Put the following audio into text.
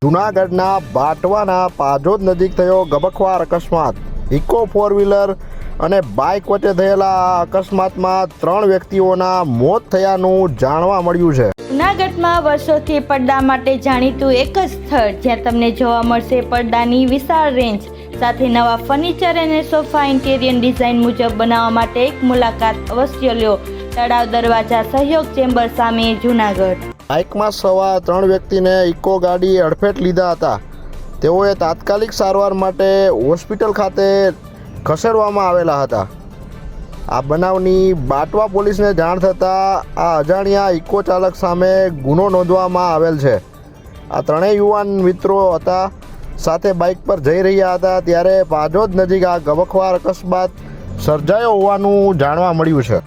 જૂનાગઢના બાટવાના પાજોદ નજીક થયો ગબખ્વાર અકસ્માત। ઇકો ફોર વ્હીલર અને બાઇક વચ્ચે થયેલા આ અકસ્માતમાં 3 વ્યક્તિઓના મોત થયાનું જાણવા મળ્યું છે। જૂનાગઢમાં વર્ષોથી પડદા માટે જાણીતું એક જ સ્થળ જ્યાં તમને જોવા મળશે પડદાની વિશાળ રેન્જ સાથે નવા ફર્નિચર અને સોફા ઇન્ટેરિયર ડિઝાઇન મુજબ બનાવવા માટે એક મુલાકાત અવશ્ય લ્યો। તળાવ દરવાજા સહયોગ ચેમ્બર સામે જૂનાગઢ। બાઇકમાં સવાર 3 વ્યક્તિને ઇકો ગાડી અડફેટ લીધા હતા। તેઓએ તાત્કાલિક સારવાર માટે હોસ્પિટલ ખાતે ખસેડવામાં આવેલા હતા। આ બનાવની બાટવા પોલીસને જાણ થતાં આ અજાણ્યા ઇકો ચાલક સામે ગુનો નોંધવામાં આવેલ છે। આ ત્રણેય યુવાન મિત્રો હતા સાથે બાઇક પર જઈ રહ્યા હતા ત્યારે પાજોદ નજીક આ ગબખ્વાર અકસ્માત સર્જાયો હોવાનું જાણવા મળ્યું છે।